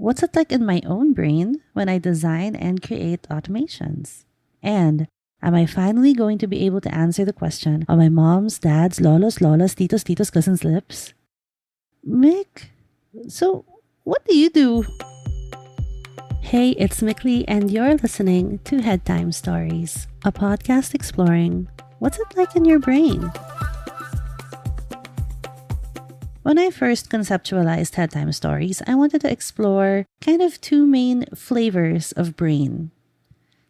what's it like in my own brain when I design and create automations? And am I finally going to be able to answer the question on my mom's, dad's, lolos, titos, cousins' lips? Mick, so what do you do? Hey, it's Mickly, and you're listening to Head Time Stories, a podcast exploring what's it like in your brain. When I first conceptualized Head Time Stories, I wanted to explore kind of two main flavors of brain.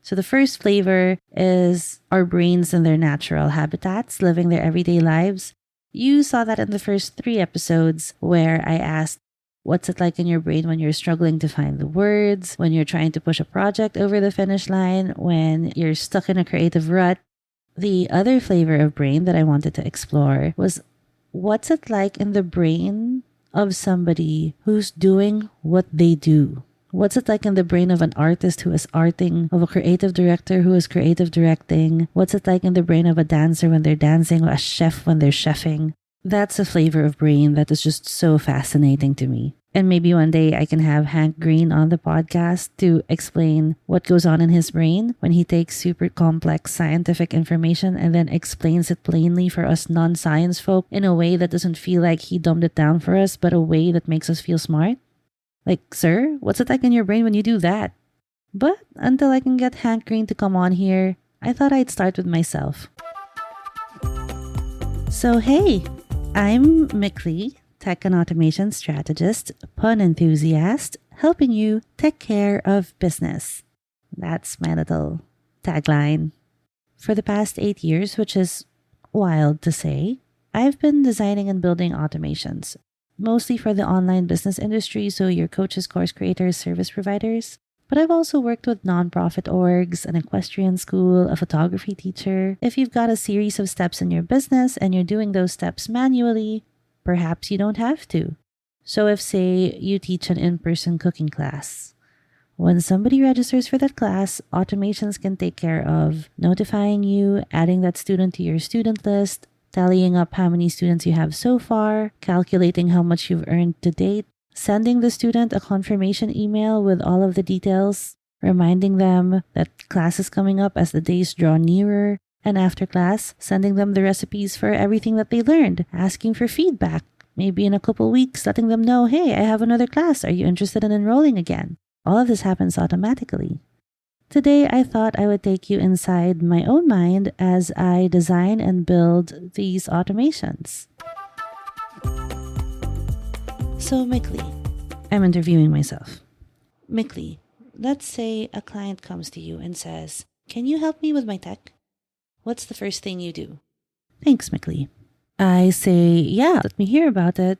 So the first flavor is our brains in their natural habitats, living their everyday lives. You saw that in the first 3 episodes where I asked, what's it like in your brain when you're struggling to find the words, when you're trying to push a project over the finish line, when you're stuck in a creative rut? The other flavor of brain that I wanted to explore was, what's it like in the brain of somebody who's doing what they do? What's it like in the brain of an artist who is arting, of a creative director who is creative directing? What's it like in the brain of a dancer when they're dancing, or a chef when they're chefing? That's a flavor of brain that is just so fascinating to me. And maybe one day I can have Hank Green on the podcast to explain what goes on in his brain when he takes super complex scientific information and then explains it plainly for us non-science folk in a way that doesn't feel like he dumbed it down for us, but a way that makes us feel smart. Like, sir, what's it like in your brain when you do that? But until I can get Hank Green to come on here, I thought I'd start with myself. So hey, I'm Mickly, tech and automation strategist, pun enthusiast, helping you take care of business. That's my little tagline. For the past 8 years, which is wild to say, I've been designing and building automations, mostly for the online business industry, so your coaches, course creators, service providers. But I've also worked with nonprofit orgs, an equestrian school, a photography teacher. If you've got a series of steps in your business and you're doing those steps manually, perhaps you don't have to. So if, say, you teach an in-person cooking class, when somebody registers for that class, automations can take care of notifying you, adding that student to your student list, tallying up how many students you have so far, calculating how much you've earned to date, sending the student a confirmation email with all of the details, reminding them that class is coming up as the days draw nearer, and after class, sending them the recipes for everything that they learned, asking for feedback, maybe in a couple weeks, letting them know, hey, I have another class. Are you interested in enrolling again? All of this happens automatically. Today, I thought I would take you inside my own mind as I design and build these automations. So, Mickly, I'm interviewing myself. Mickly, let's say a client comes to you and says, can you help me with my tech? What's the first thing you do? Thanks, Mickly. I say, yeah, let me hear about it.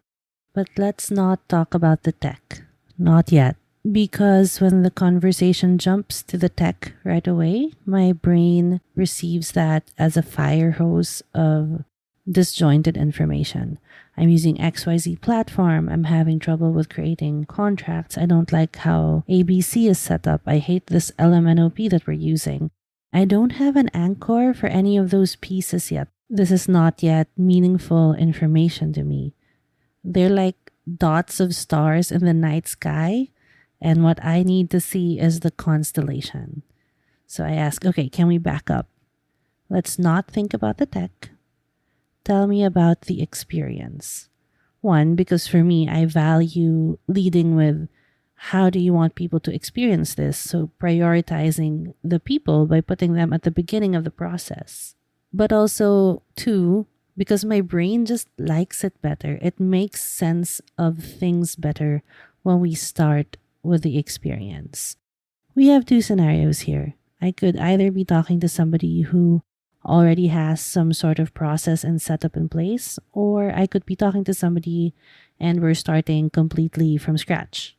But let's not talk about the tech. Not yet. Because when the conversation jumps to the tech right away, my brain receives that as a fire hose of disjointed information. I'm using XYZ platform. I'm having trouble with creating contracts. I don't like how ABC is set up. I hate this LMNOP that we're using. I don't have an anchor for any of those pieces yet. This is not yet meaningful information to me. They're like dots of stars in the night sky, and what I need to see is the constellation. So I ask, okay, can we back up? Let's not think about the tech. Tell me about the experience. One, because for me, I value leading with how do you want people to experience this? So prioritizing the people by putting them at the beginning of the process. But also, 2, because my brain just likes it better. It makes sense of things better when we start with the experience. We have 2 scenarios here. I could either be talking to somebody who already has some sort of process and setup in place, or I could be talking to somebody and we're starting completely from scratch.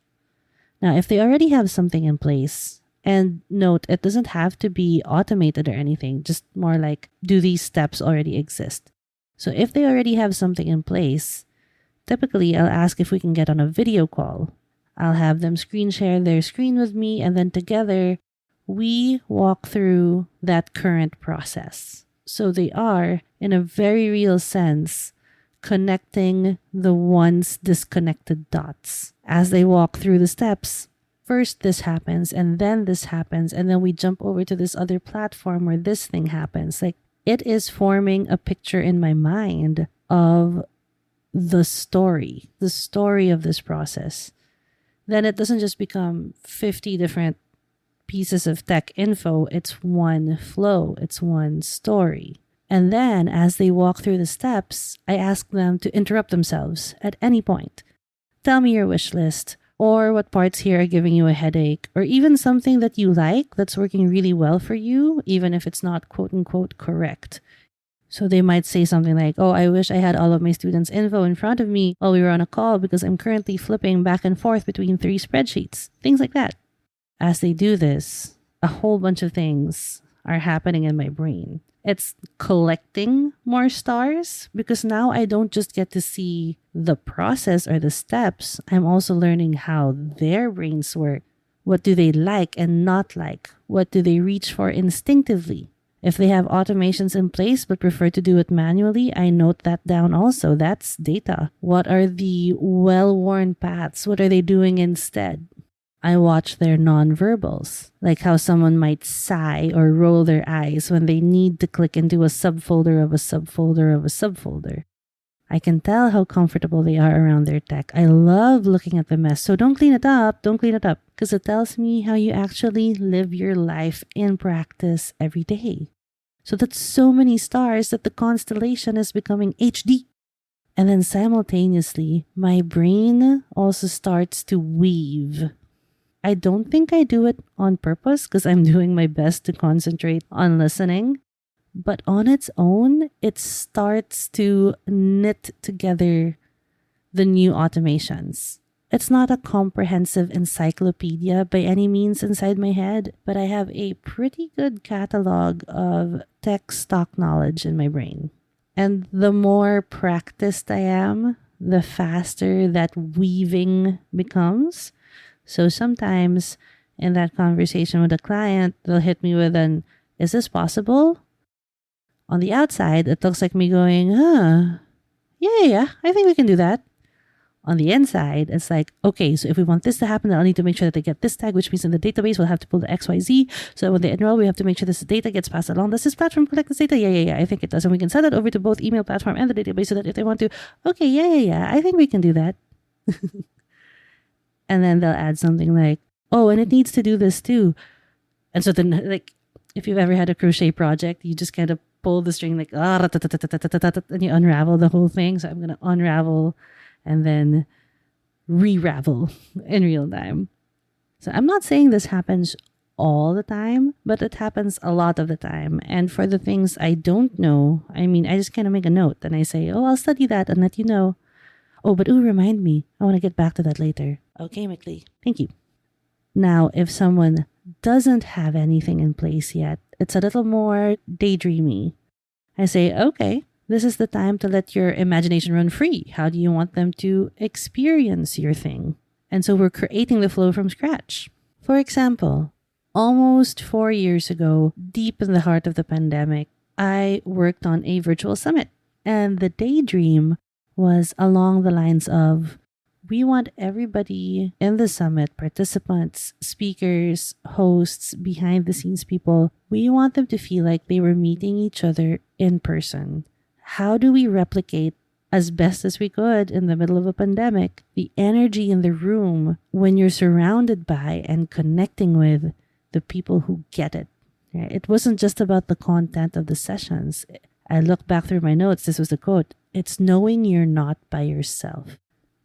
Now, if they already have something in place, and note, it doesn't have to be automated or anything, just more like, do these steps already exist? So if they already have something in place, typically I'll ask if we can get on a video call. I'll have them screen share their screen with me, and then together we walk through that current process. So they are, in a very real sense, connecting the once disconnected dots. As they walk through the steps, first this happens, and then this happens, and then we jump over to this other platform where this thing happens. Like, it is forming a picture in my mind of the story of this process. Then it doesn't just become 50 different pieces of tech info. It's one flow. It's one story. And then as they walk through the steps, I ask them to interrupt themselves at any point. Tell me your wish list, or what parts here are giving you a headache, or even something that you like that's working really well for you, even if it's not quote unquote correct. So they might say something like, oh, I wish I had all of my students' info in front of me while we were on a call because I'm currently flipping back and forth between 3 spreadsheets. Things like that. As they do this, a whole bunch of things are happening in my brain. It's collecting more stars because now I don't just get to see the process or the steps. I'm also learning how their brains work. What do they like and not like? What do they reach for instinctively? If they have automations in place but prefer to do it manually, I note that down also. That's data. What are the well-worn paths? What are they doing instead? I watch their nonverbals, like how someone might sigh or roll their eyes when they need to click into a subfolder of a subfolder of a subfolder. I can tell how comfortable they are around their tech. I love looking at the mess. So don't clean it up, because it tells me how you actually live your life in practice every day. So that's so many stars that the constellation is becoming HD. And then simultaneously, my brain also starts to weave. I don't think I do it on purpose because I'm doing my best to concentrate on listening. But on its own, it starts to knit together the new automations. It's not a comprehensive encyclopedia by any means inside my head, but I have a pretty good catalog of tech stock knowledge in my brain. And the more practiced I am, the faster that weaving becomes. So sometimes in that conversation with a client, they'll hit me with an, is this possible? On the outside, it looks like me going, yeah, I think we can do that. On the inside, it's like, okay, so if we want this to happen, then I'll need to make sure that they get this tag, which means in the database, we'll have to pull the XYZ. So when they enroll, we have to make sure this data gets passed along. Does this platform collect this data? Yeah, I think it does. And we can send it over to both email platform and the database so that if they want to, okay, yeah, I think we can do that. And then they'll add something like, oh, and it needs to do this too. And so then, like, if you've ever had a crochet project, you just kind of pull the string like, and you unravel the whole thing. So I'm going to unravel and then re-ravel in real time. So I'm not saying this happens all the time, but it happens a lot of the time. And for the things I don't know, I just kind of make a note and I say, oh, I'll study that and let you know. Oh, but remind me. I want to get back to that later. Okay, McLean. Thank you. Now, if someone doesn't have anything in place yet, it's a little more daydreamy. I say, okay, this is the time to let your imagination run free. How do you want them to experience your thing? And so we're creating the flow from scratch. For example, almost 4 years ago, deep in the heart of the pandemic, I worked on a virtual summit. And the daydream was along the lines of, we want everybody in the summit, participants, speakers, hosts, behind the scenes people, we want them to feel like they were meeting each other in person. How do we replicate as best as we could in the middle of a pandemic the energy in the room when you're surrounded by and connecting with the people who get it? Right? It wasn't just about the content of the sessions. I look back through my notes. This was the quote. It's knowing you're not by yourself.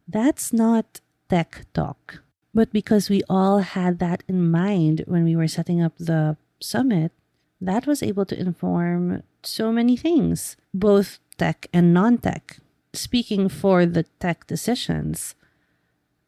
That's not tech talk. But because we all had that in mind when we were setting up the summit, that was able to inform so many things, both tech and non-tech. Speaking for the tech decisions,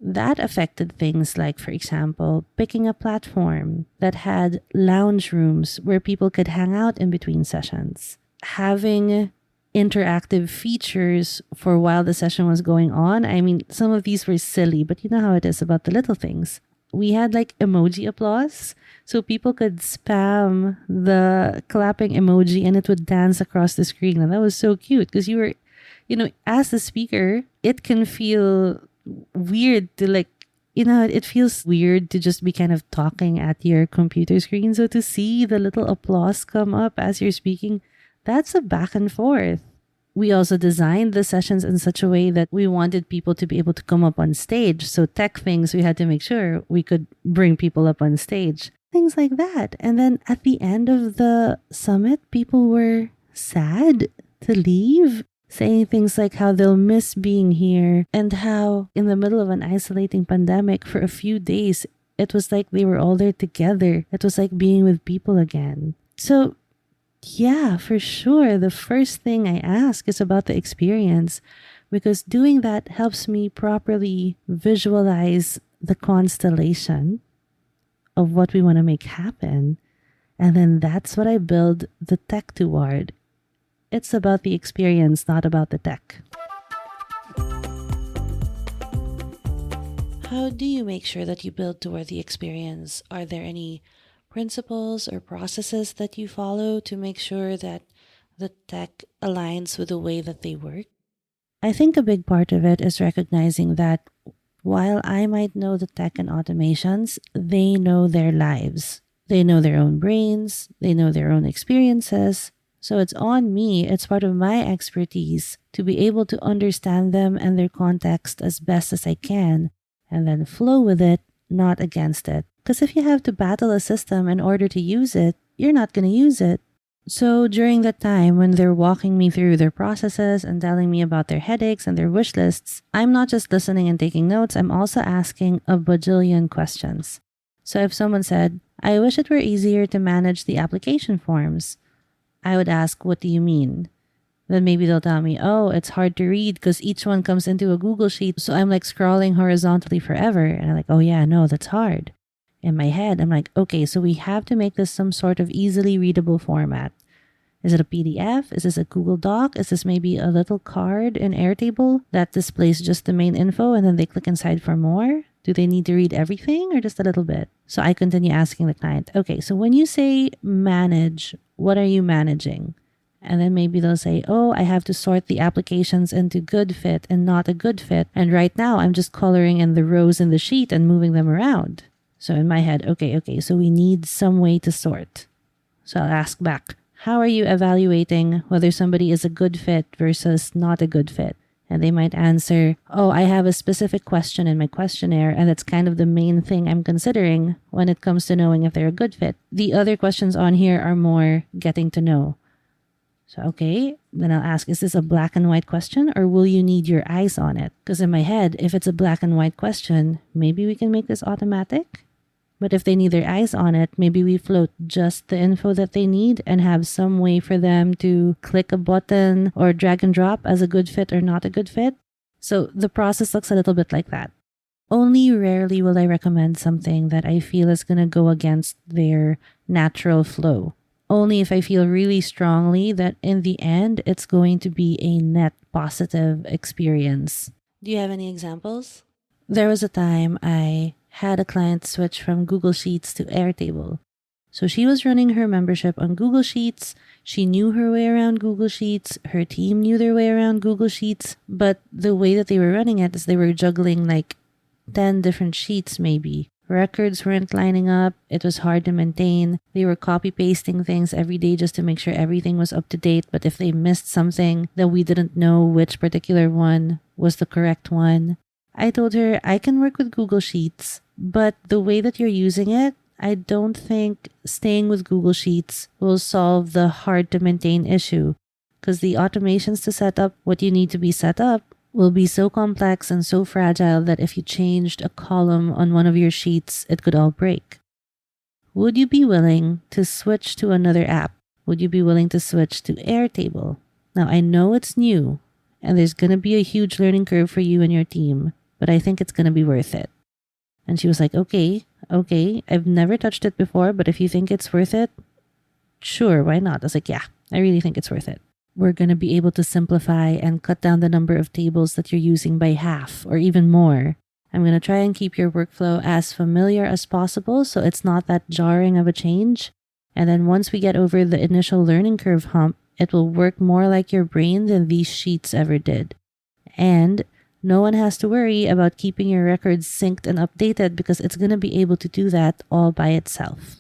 that affected things like, for example, picking a platform that had lounge rooms where people could hang out in between sessions, having interactive features for while the session was going on. Some of these were silly, but you know how it is about the little things. We had like emoji applause, so people could spam the clapping emoji and it would dance across the screen. And that was so cute because you as the speaker, it can feel weird to it feels weird to just be kind of talking at your computer screen. So to see the little applause come up as you're speaking, that's a back and forth. We also designed the sessions in such a way that we wanted people to be able to come up on stage. So tech things, we had to make sure we could bring people up on stage. Things like that. And then at the end of the summit, people were sad to leave, saying things like how they'll miss being here and how in the middle of an isolating pandemic for a few days, it was like they were all there together. It was like being with people again. So yeah, for sure. The first thing I ask is about the experience, because doing that helps me properly visualize the constellation of what we want to make happen. And then that's what I build the tech toward. It's about the experience, not about the tech. How do you make sure that you build toward the experience? Are there any principles or processes that you follow to make sure that the tech aligns with the way that they work? I think a big part of it is recognizing that while I might know the tech and automations, they know their lives. They know their own brains, they know their own experiences. So it's on me, it's part of my expertise to be able to understand them and their context as best as I can, and then flow with it, not against it. Because if you have to battle a system in order to use it, you're not going to use it. So during that time when they're walking me through their processes and telling me about their headaches and their wish lists, I'm not just listening and taking notes, I'm also asking a bajillion questions. So if someone said, I wish it were easier to manage the application forms, I would ask, what do you mean? Then maybe they'll tell me, oh, it's hard to read because each one comes into a Google Sheet. So I'm like scrolling horizontally forever. And I'm like, oh yeah, no, that's hard. In my head, I'm like, okay, so we have to make this some sort of easily readable format. Is it a PDF? Is this a Google Doc? Is this maybe a little card in Airtable that displays just the main info and then they click inside for more? Do they need to read everything or just a little bit? So I continue asking the client, okay, so when you say manage, what are you managing? And then maybe they'll say, oh, I have to sort the applications into good fit and not a good fit. And right now I'm just coloring in the rows in the sheet and moving them around. So in my head, okay, so we need some way to sort. So I'll ask back, how are you evaluating whether somebody is a good fit versus not a good fit? And they might answer, oh, I have a specific question in my questionnaire, and that's kind of the main thing I'm considering when it comes to knowing if they're a good fit. The other questions on here are more getting to know. So, okay, then I'll ask, is this a black and white question or will you need your eyes on it? Because in my head, if it's a black and white question, maybe we can make this automatic. But if they need their eyes on it, maybe we float just the info that they need and have some way for them to click a button or drag and drop as a good fit or not a good fit. So the process looks a little bit like that. Only rarely will I recommend something that I feel is going to go against their natural flow. Only if I feel really strongly that in the end, it's going to be a net positive experience. Do you have any examples? There was a time I had a client switch from Google Sheets to Airtable. So she was running her membership on Google Sheets. She knew her way around Google Sheets. Her team knew their way around Google Sheets. But the way that they were running it is they were juggling like 10 different sheets maybe. Records weren't lining up. It was hard to maintain. They were copy-pasting things every day just to make sure everything was up to date. But if they missed something, then we didn't know which particular one was the correct one. I told her I can work with Google Sheets, but the way that you're using it, I don't think staying with Google Sheets will solve the hard to maintain issue, because the automations to set up what you need to be set up will be so complex and so fragile that if you changed a column on one of your sheets, it could all break. Would you be willing to switch to another app? Would you be willing to switch to Airtable? Now, I know it's new and there's going to be a huge learning curve for you and your team, but I think it's going to be worth it. And she was like, okay, I've never touched it before, but if you think it's worth it, sure, why not? I was like, yeah, I really think it's worth it. We're going to be able to simplify and cut down the number of tables that you're using by half or even more. I'm going to try and keep your workflow as familiar as possible so it's not that jarring of a change. And then once we get over the initial learning curve hump, It will work more like your brain than these sheets ever did. And no one has to worry about keeping your records synced and updated because it's going to be able to do that all by itself.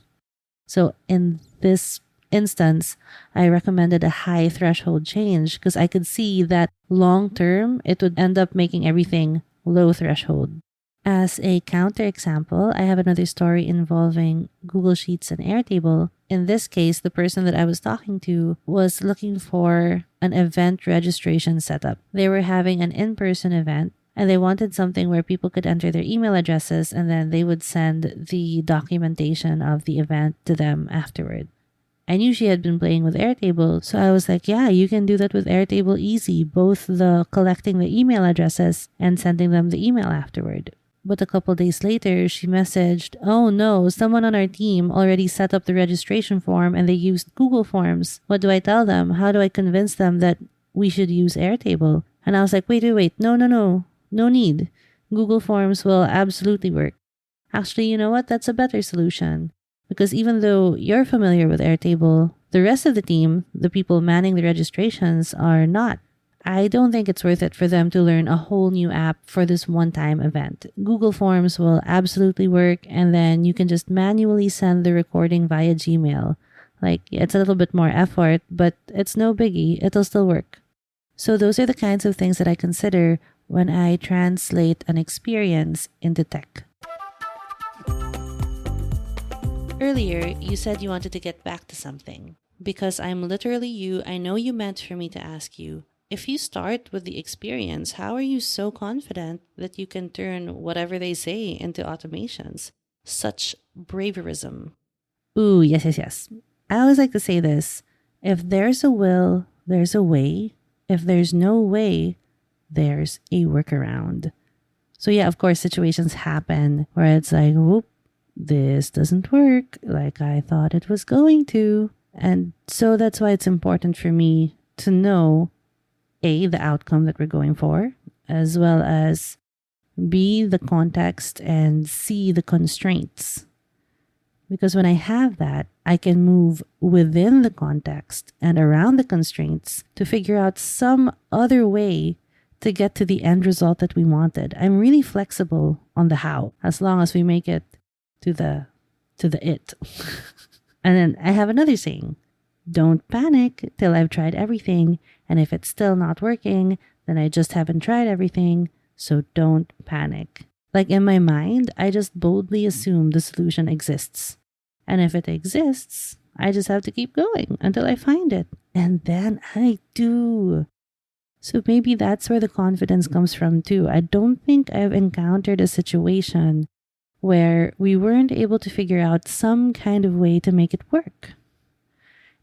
So in this instance, I recommended a high threshold change because I could see that long term, it would end up making everything low threshold. As a counterexample, I have another story involving Google Sheets and Airtable. In this case, the person that I was talking to was looking for an event registration setup. They were having an in-person event and they wanted something where people could enter their email addresses and then they would send the documentation of the event to them afterward. I knew she had been playing with Airtable, so I was like, yeah, you can do that with Airtable easy, both the collecting the email addresses and sending them the email afterward. But a couple days later, she messaged, oh no, someone on our team already set up the registration form and they used Google Forms. What do I tell them? How do I convince them that we should use Airtable? And I was like, wait, no need. Google Forms will absolutely work. Actually, you know what? That's a better solution. Because even though you're familiar with Airtable, the rest of the team, the people manning the registrations, are not. I don't think it's worth it for them to learn a whole new app for this one-time event. Google Forms will absolutely work, and then you can just manually send the recording via Gmail. Like, it's a little bit more effort, but it's no biggie. It'll still work. So those are the kinds of things that I consider when I translate an experience into tech. Earlier, you said you wanted to get back to something. Because I'm literally you, I know you meant for me to ask you, if you start with the experience, how are you so confident that you can turn whatever they say into automations? Such braverism. Ooh, yes. I always like to say this. If there's a will, there's a way. If there's no way, there's a workaround. So yeah, of course, situations happen where it's like, whoop, this doesn't work like I thought it was going to. And so that's why it's important for me to know A, the outcome that we're going for, as well as B, the context, and C, the constraints. Because when I have that, I can move within the context and around the constraints to figure out some other way to get to the end result that we wanted. I'm really flexible on the how, as long as we make it to the it. And then I have another saying, don't panic till I've tried everything. And if it's still not working, then I just haven't tried everything. So don't panic. Like in my mind, I just boldly assume the solution exists. And if it exists, I just have to keep going until I find it. And then I do. So maybe that's where the confidence comes from too. I don't think I've encountered a situation where we weren't able to figure out some kind of way to make it work.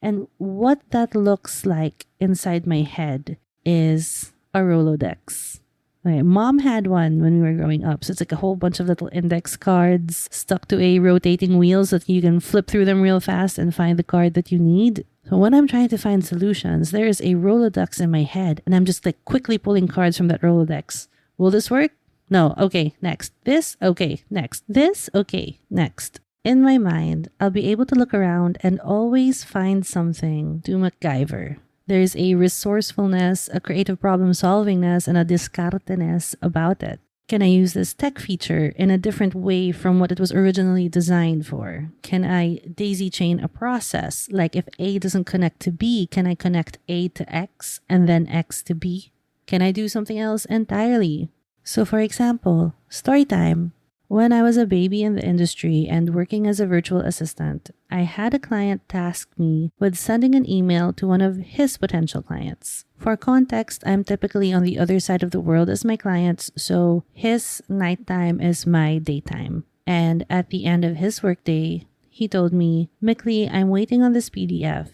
And what that looks like inside my head is a Rolodex. Okay, Mom had one when we were growing up. So it's like a whole bunch of little index cards stuck to a rotating wheel so that you can flip through them real fast and find the card that you need. So when I'm trying to find solutions, there is a Rolodex in my head and I'm just like quickly pulling cards from that Rolodex. Will this work? No. Okay, next. This? Okay, next. This? Okay, next. In my mind, I'll be able to look around and always find something to MacGyver. There's a resourcefulness, a creative problem-solvingness, and a discarteness about it. Can I use this tech feature in a different way from what it was originally designed for? Can I daisy chain a process? Like if A doesn't connect to B, can I connect A to X and then X to B? Can I do something else entirely? So for example, story time. When I was a baby in the industry and working as a virtual assistant, I had a client task me with sending an email to one of his potential clients. For context, I'm typically on the other side of the world as my clients, so his nighttime is my daytime. And at the end of his workday, he told me, Mickley, I'm waiting on this PDF.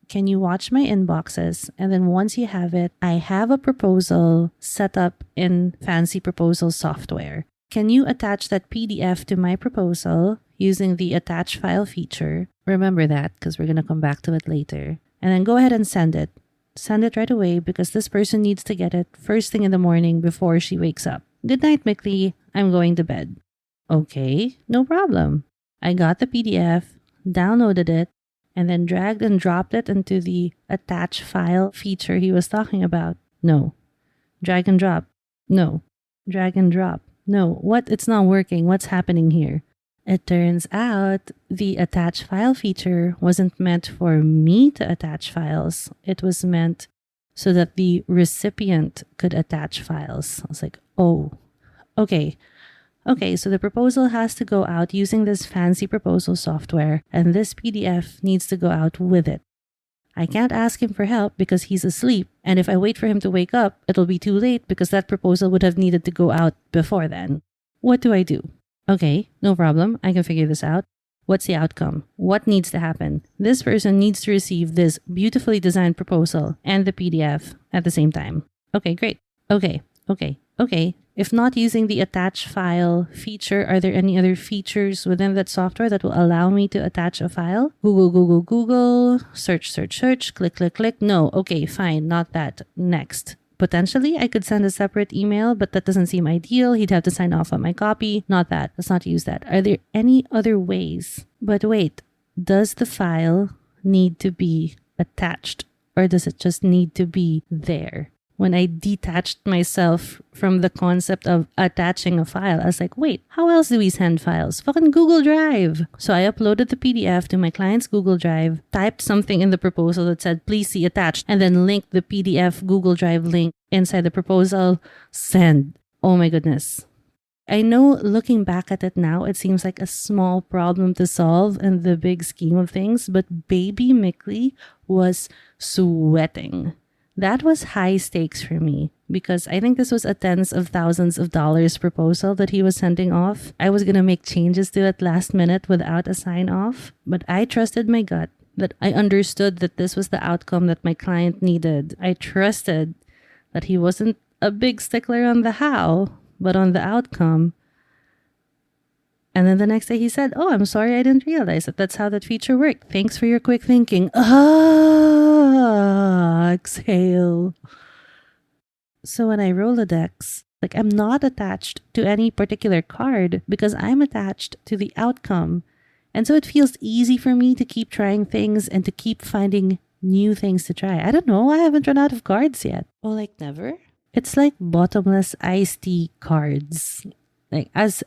Can you watch my inboxes? And then once you have it, I have a proposal set up in fancy proposal software. Can you attach that PDF to my proposal using the attach file feature? Remember that because we're going to come back to it later. And then go ahead and send it. Send it right away because this person needs to get it first thing in the morning before she wakes up. Good night, Mickley. I'm going to bed. Okay, no problem. I got the PDF, downloaded it, and then dragged and dropped it into the attach file feature he was talking about? No. Drag and drop? No. Drag and drop? No. What? It's not working. What's happening here? It turns out the attach file feature wasn't meant for me to attach files. It was meant so that the recipient could attach files. I was like, oh, okay. Okay, so the proposal has to go out using this fancy proposal software, and this PDF needs to go out with it. I can't ask him for help because he's asleep, and if I wait for him to wake up, it'll be too late because that proposal would have needed to go out before then. What do I do? Okay, no problem. I can figure this out. What's the outcome? What needs to happen? This person needs to receive this beautifully designed proposal and the PDF at the same time. Okay, great. Okay. If not using the attach file feature, are there any other features within that software that will allow me to attach a file? Google, search, click. No, okay, fine, not that. Next. Potentially, I could send a separate email, but that doesn't seem ideal. He'd have to sign off on my copy. Not that. Let's not use that. Are there any other ways? But wait, does the file need to be attached, or does it just need to be there? When I detached myself from the concept of attaching a file, I was like, wait, how else do we send files? Fucking Google Drive. So I uploaded the PDF to my client's Google Drive, typed something in the proposal that said, please see attached, and then linked the PDF Google Drive link inside the proposal. Send. Oh my goodness. I know looking back at it now, it seems like a small problem to solve in the big scheme of things, but baby Mickley was sweating. That was high stakes for me because I think this was a tens of thousands of dollars proposal that he was sending off. I was going to make changes to it last minute without a sign off, but I trusted my gut that I understood that this was the outcome that my client needed. I trusted that he wasn't a big stickler on the how, but on the outcome. And then the next day he said, oh, I'm sorry, I didn't realize that that's how that feature worked. Thanks for your quick thinking. Exhale. So when I Rolodex, I'm not attached to any particular card because I'm attached to the outcome. And so it feels easy for me to keep trying things and to keep finding new things to try. I don't know. I haven't run out of cards yet. Oh, never? It's like bottomless iced tea cards. As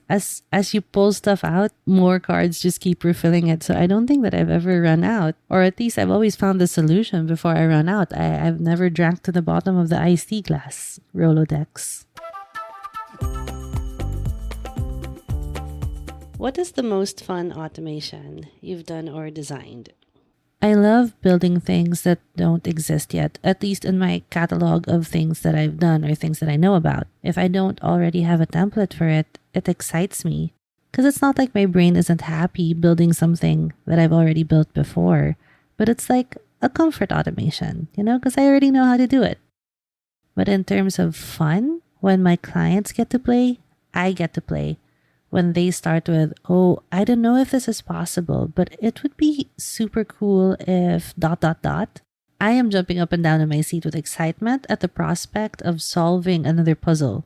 you pull stuff out, more cards just keep refilling it. So I don't think that I've ever run out, or at least I've always found the solution before I run out. I've never drank to the bottom of the iced tea glass. Rolodex. What is the most fun automation you've done or designed? I love building things that don't exist yet, at least in my catalog of things that I've done or things that I know about. If I don't already have a template for it, it excites me. Because it's not like my brain isn't happy building something that I've already built before, but it's like a comfort automation, because I already know how to do it. But in terms of fun, when my clients get to play, I get to play. When they start with, oh, I don't know if this is possible, but it would be super cool if ... I am jumping up and down in my seat with excitement at the prospect of solving another puzzle.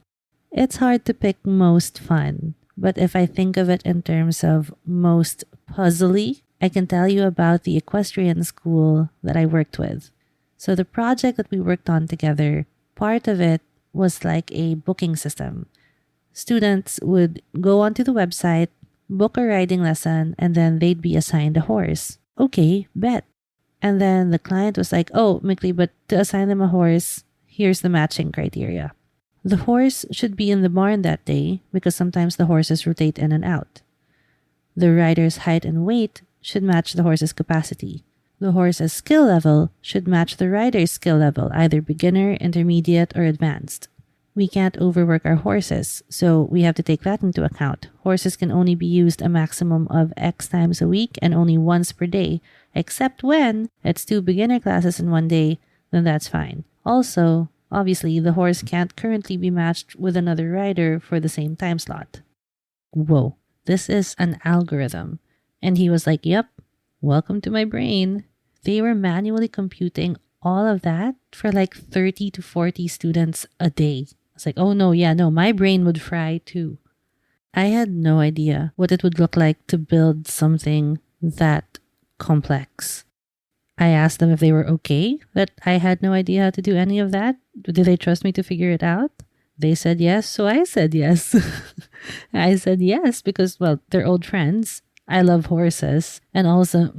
It's hard to pick most fun, but if I think of it in terms of most puzzly, I can tell you about the equestrian school that I worked with. So the project that we worked on together, part of it was like a booking system. Students would go onto the website, book a riding lesson, and then they'd be assigned a horse. Okay, bet. And then the client was like, oh, Mickley, but to assign them a horse, here's the matching criteria. The horse should be in the barn that day because sometimes the horses rotate in and out. The rider's height and weight should match the horse's capacity. The horse's skill level should match the rider's skill level, either beginner, intermediate, or advanced. We can't overwork our horses, so we have to take that into account. Horses can only be used a maximum of X times a week and only once per day, except when it's 2 beginner classes in one day, then that's fine. Also, obviously, the horse can't currently be matched with another rider for the same time slot. Whoa, this is an algorithm. And he was like, yep, welcome to my brain. They were manually computing all of that for 30 to 40 students a day. It's like, oh no, my brain would fry too. I had no idea what it would look like to build something that complex. I asked them if they were okay that I had no idea how to do any of that. Did they trust me to figure it out? They said yes, so I said yes. I said yes because, well, they're old friends. I love horses. And also,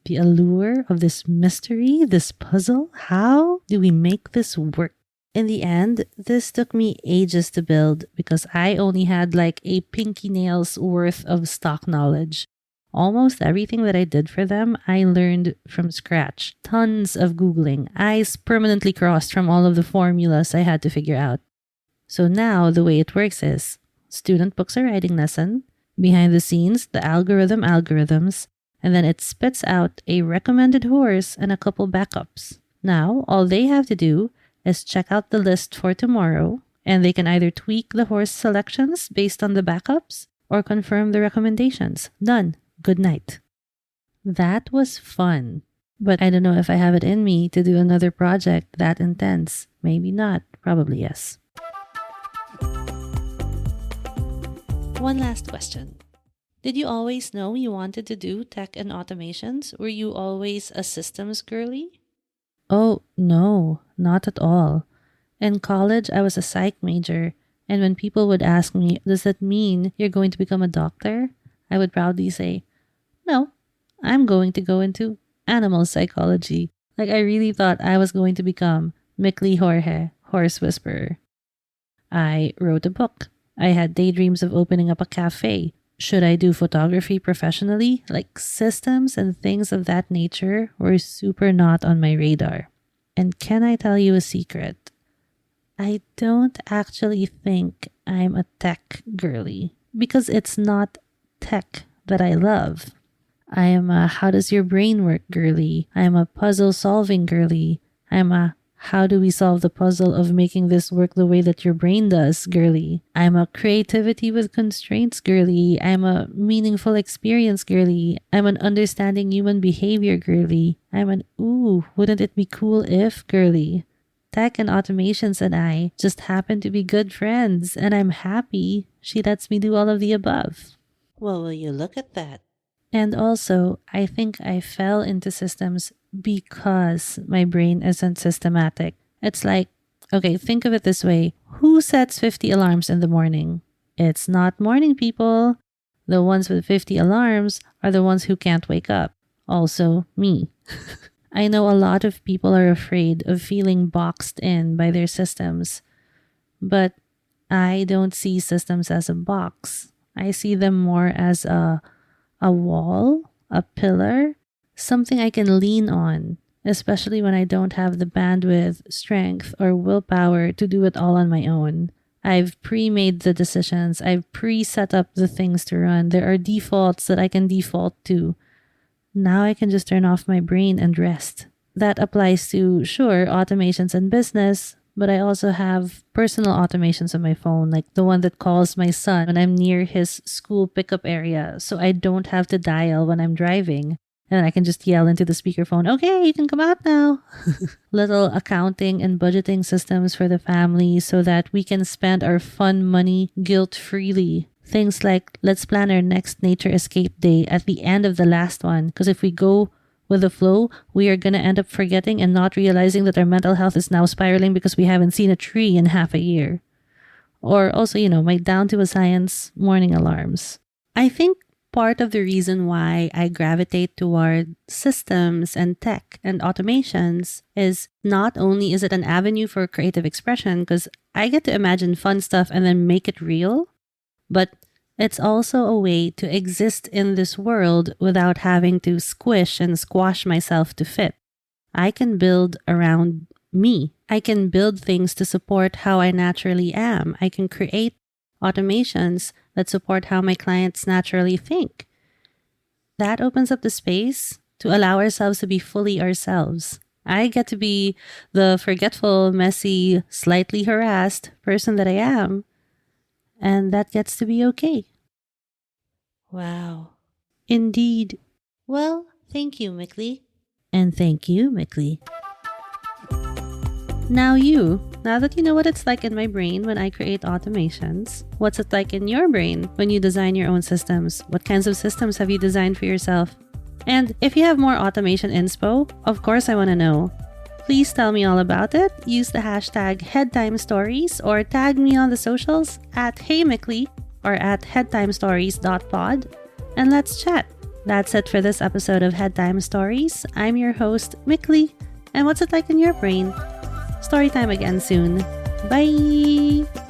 the allure of this mystery, this puzzle. How do we make this work? In the end, this took me ages to build because I only had like a pinky nail's worth of stock knowledge. Almost everything that I did for them, I learned from scratch. Tons of Googling, eyes permanently crossed from all of the formulas I had to figure out. So now the way it works is student books a writing lesson, behind the scenes, the algorithms, and then it spits out a recommended horse and a couple backups. Now, all they have to do is check out the list for tomorrow, and they can either tweak the horse selections based on the backups or confirm the recommendations. Done. Good night. That was fun. But I don't know if I have it in me to do another project that intense. Maybe not. Probably yes. One last question. Did you always know you wanted to do tech and automations? Were you always a systems girly? Oh, no, not at all. In college, I was a psych major, and when people would ask me, does that mean you're going to become a doctor? I would proudly say, no, I'm going to go into animal psychology. Like I really thought I was going to become Mickley Jorge, horse whisperer. I wrote a book. I had daydreams of opening up a cafe. Should I do photography professionally? Like systems and things of that nature were super not on my radar. And can I tell you a secret? I don't actually think I'm a tech girly because it's not tech that I love. I am a how does your brain work girly. I am a puzzle solving girly. I am a how do we solve the puzzle of making this work the way that your brain does girly. I'm a creativity with constraints girly. I'm a meaningful experience girly. I'm an understanding human behavior girly. I'm an ooh, wouldn't it be cool if girly. Tech and automations and I just happen to be good friends, and I'm happy she lets me do all of the above. Well, will you look at that? And also, I think I fell into systems because my brain isn't systematic. It's like, okay, think of it this way. Who sets 50 alarms in the morning? It's not morning people. The ones with 50 alarms are the ones who can't wake up. Also, me. I know a lot of people are afraid of feeling boxed in by their systems, but I don't see systems as a box. I see them more as a wall, a pillar, something I can lean on, especially when I don't have the bandwidth, strength, or willpower to do it all on my own. I've pre-made the decisions. I've pre-set up the things to run. There are defaults that I can default to. Now I can just turn off my brain and rest. That applies to, sure, automations and business, but I also have personal automations on my phone, like the one that calls my son when I'm near his school pickup area, so I don't have to dial when I'm driving. And I can just yell into the speakerphone, okay, you can come out now. Little accounting and budgeting systems for the family so that we can spend our fun money guilt-freely. Things like, let's plan our next nature escape day at the end of the last one, because if we go with the flow, we are going to end up forgetting and not realizing that our mental health is now spiraling because we haven't seen a tree in half a year. Or also, my down to a science morning alarms. I think part of the reason why I gravitate toward systems and tech and automations is not only is it an avenue for creative expression, because I get to imagine fun stuff and then make it real, but it's also a way to exist in this world without having to squish and squash myself to fit. I can build around me. I can build things to support how I naturally am. I can create automations that support how my clients naturally think. That opens up the space to allow ourselves to be fully ourselves. I get to be the forgetful, messy, slightly harassed person that I am. And that gets to be okay. Wow. Indeed. Well, thank you, Mickley. And thank you, Mickley. Now that you know what it's like in my brain when I create automations, what's it like in your brain when you design your own systems? What kinds of systems have you designed for yourself? And if you have more automation inspo, of course I want to know. Please tell me all about it. Use the hashtag HeadTimeStories or tag me on the socials at HeyMickley or at headtimestories.pod and let's chat. That's it for this episode of Headtime Stories. I'm your host, Mickley, and what's it like in your brain? Story time again soon. Bye!